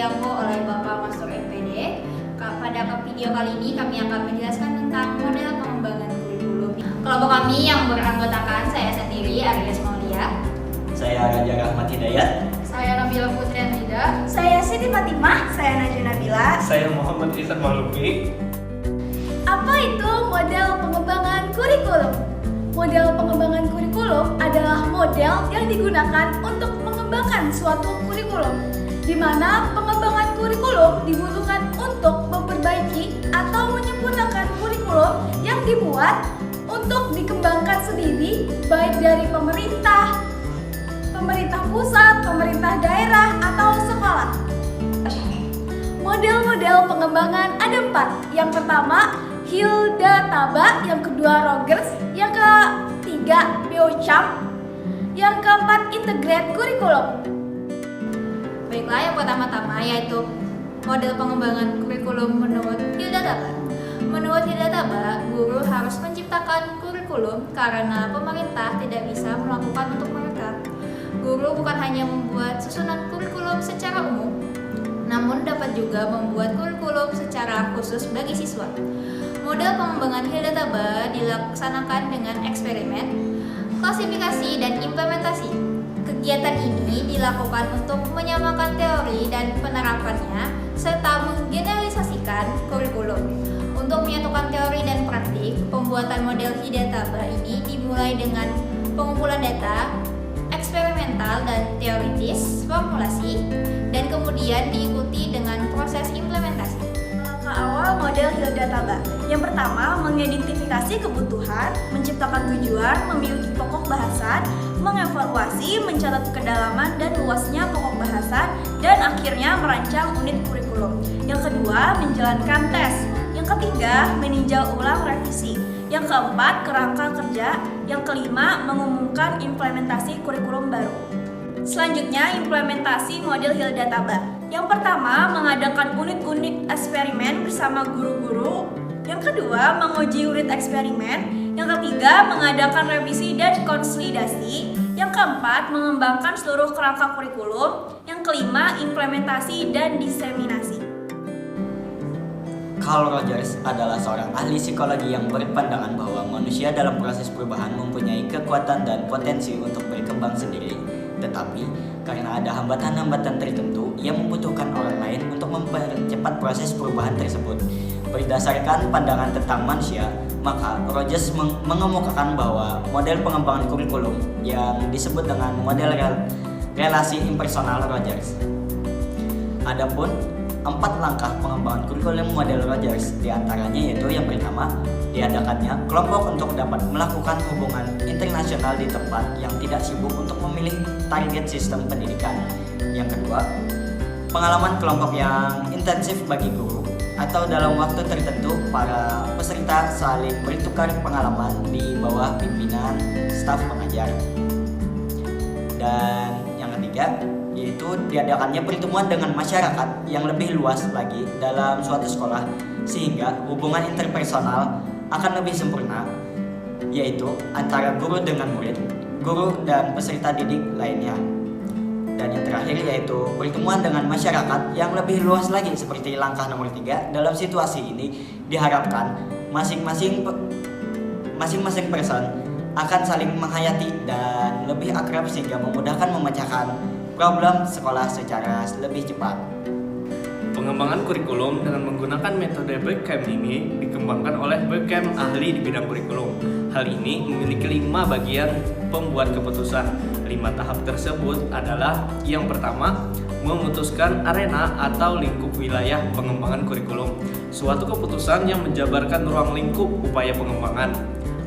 Supriyango oleh Bapak Master MPD. Pada video kali ini kami akan menjelaskan tentang model pengembangan kurikulum. Kelompok kami yang beranggotakan saya sendiri, Aries Maulia. Saya Raja Rahmat Hidayat. Saya Nabila Putri Anida. Saya Siti Fatimah. Saya Najwa Nabila. Saya Muhammad Ihsan Maluki. Apa itu model pengembangan kurikulum? Model pengembangan kurikulum adalah model yang digunakan untuk mengembangkan suatu kurikulum, di mana pengembangan kurikulum dibutuhkan untuk memperbaiki atau menyempurnakan kurikulum yang dibuat untuk dikembangkan sendiri, baik dari pemerintah pusat, pemerintah daerah, atau sekolah. Model-model pengembangan ada 4. Yang pertama, Hilda Taba, yang kedua Rogers, yang ketiga Beauchamp, yang keempat Integrate Curriculum. Baiklah, yang pertama-tama yaitu model pengembangan kurikulum menurut Hilda Taba. Menurut Hilda Taba, guru harus menciptakan kurikulum karena pemerintah tidak bisa melakukan untuk mereka. Guru bukan hanya membuat susunan kurikulum secara umum, namun dapat juga membuat kurikulum secara khusus bagi siswa. Model pengembangan Hilda Taba dilaksanakan dengan eksperimen, klasifikasi, dan implementasi. Kegiatan ini dilakukan untuk menyamakan teori dan penerapannya, serta menggeneralisasikan kurikulum. Untuk menyatukan teori dan praktik, pembuatan model Hilda Taba ini dimulai dengan pengumpulan data, eksperimental dan teoritis, formulasi, dan kemudian diikuti dengan proses implementasi. Langkah awal model Hilda Taba. Yang pertama, mengidentifikasi kebutuhan, menciptakan tujuan, memiliki pokok bahasan, mengevaluasi, mencatat kedalaman dan luasnya pokok bahasan, dan akhirnya merancang unit kurikulum. Yang kedua, menjalankan tes. Yang ketiga, meninjau ulang revisi. Yang keempat, kerangka kerja. Yang kelima, mengumumkan implementasi kurikulum baru. Selanjutnya, implementasi model Hilda Taba. Yang pertama, mengadakan unit-unit eksperimen bersama guru-guru. Yang kedua, menguji unit eksperimen. Yang ketiga, mengadakan revisi dan konsolidasi. Yang keempat, mengembangkan seluruh kerangka kurikulum. Yang kelima, implementasi dan diseminasi. Carl Rogers adalah seorang ahli psikologi yang berpandangan bahwa manusia dalam proses perubahan mempunyai kekuatan dan potensi untuk berkembang sendiri. Tetapi, karena ada hambatan-hambatan tertentu, ia membutuhkan orang lain untuk mempercepat proses perubahan tersebut. Berdasarkan pandangan tentang manusia, maka Rogers mengemukakan bahwa model pengembangan kurikulum yang disebut dengan model relasi impersonal Rogers. Adapun 4 langkah pengembangan kurikulum model Rogers, diantaranya yaitu yang pertama, diadakannya kelompok untuk dapat melakukan hubungan internasional di tempat yang tidak sibuk untuk memilih target sistem pendidikan. Yang kedua, pengalaman kelompok yang intensif bagi guru, atau dalam waktu tertentu para peserta saling bertukar pengalaman di bawah pimpinan staf pengajar. Dan yang ketiga, yaitu diadakannya pertemuan dengan masyarakat yang lebih luas lagi dalam suatu sekolah, sehingga hubungan interpersonal akan lebih sempurna, yaitu antara guru dengan murid, guru dan peserta didik lainnya. Dan yang terakhir yaitu pertemuan dengan masyarakat yang lebih luas lagi, seperti langkah nomor 3. Dalam situasi ini diharapkan masing-masing person akan saling menghayati dan lebih akrab, sehingga memudahkan memecahkan problem sekolah secara lebih cepat. Pengembangan kurikulum dengan menggunakan metode Bergkamp ini dikembangkan oleh Bergkamp, ahli di bidang kurikulum. Hal ini memiliki 5 bagian pembuat keputusan. 5 tahap tersebut adalah: yang pertama, memutuskan arena atau lingkup wilayah pengembangan kurikulum, suatu keputusan yang menjabarkan ruang lingkup upaya pengembangan,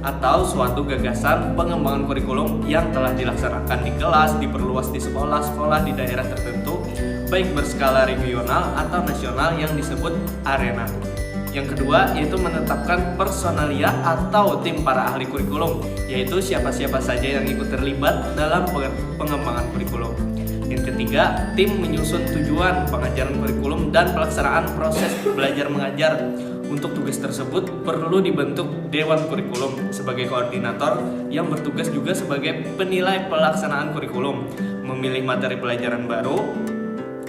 atau suatu gagasan pengembangan kurikulum yang telah dilaksanakan di kelas, diperluas di sekolah-sekolah di daerah tertentu, baik berskala regional atau nasional, yang disebut arena. Yang kedua, yaitu menetapkan personalia atau tim para ahli kurikulum, yaitu siapa-siapa saja yang ikut terlibat dalam pengembangan kurikulum. Yang ketiga, tim menyusun tujuan pengajaran kurikulum dan pelaksanaan proses belajar mengajar. Untuk tugas tersebut perlu dibentuk Dewan Kurikulum sebagai koordinator yang bertugas juga sebagai penilai pelaksanaan kurikulum, memilih materi pelajaran baru,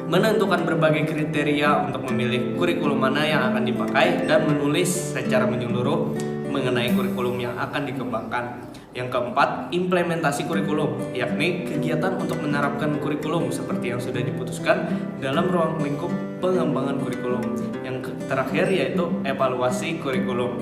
menentukan berbagai kriteria untuk memilih kurikulum mana yang akan dipakai, dan menulis secara menyeluruh mengenai kurikulum yang akan dikembangkan. Yang keempat, implementasi kurikulum, yakni kegiatan untuk menerapkan kurikulum seperti yang sudah diputuskan dalam ruang lingkup pengembangan kurikulum. Yang terakhir yaitu evaluasi kurikulum.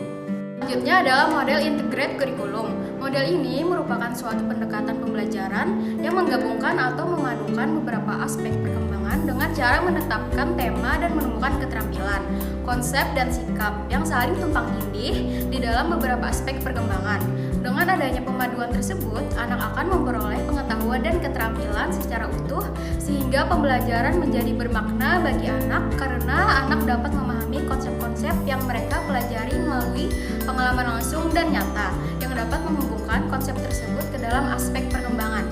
Selanjutnya adalah model integrate kurikulum. Model ini merupakan suatu pendekatan pembelajaran yang menggabungkan atau memadukan beberapa aspek perkembangan dengan cara menetapkan tema dan menemukan keterampilan, konsep, dan sikap yang saling tumpang tindih di dalam beberapa aspek perkembangan. Dengan adanya pemaduan tersebut, anak akan memperoleh pengetahuan dan keterampilan secara utuh sehingga pembelajaran menjadi bermakna bagi anak karena anak dapat memahami konsep-konsep yang mereka pelajari melalui pengalaman langsung dan nyata yang dapat menghubungkan konsep tersebut ke dalam aspek perkembangan.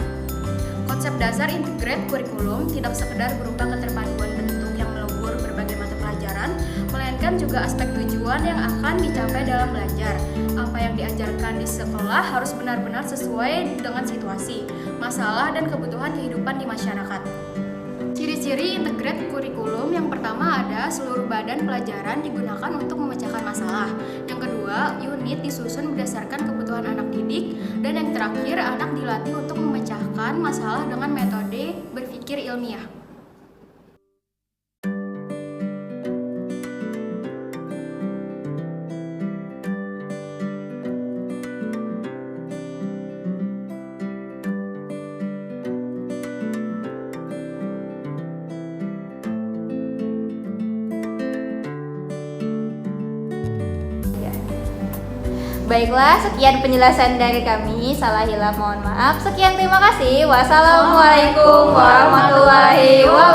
Konsep dasar integrate kurikulum tidak sekedar berupa keterpaduan bentuk yang melebur berbagai mata pelajaran, melainkan juga aspek tujuan yang akan dicapai dalam belajar. Apa yang diajarkan di sekolah harus benar-benar sesuai dengan situasi, masalah, dan kebutuhan kehidupan di masyarakat. Ciri-ciri integrate kurikulum yang pertama ada seluruh badan pelajaran digunakan untuk memecahkan masalah. Yang kedua, unit disusun berdasarkan kebutuhan anak didik. Dan yang terakhir, anak dilatih untuk memecahkan masalah dengan metode berpikir ilmiah. Baiklah, sekian penjelasan dari kami. Salah hilaf mohon maaf. Sekian, terima kasih. Wassalamualaikum warahmatullahi wabarakatuh.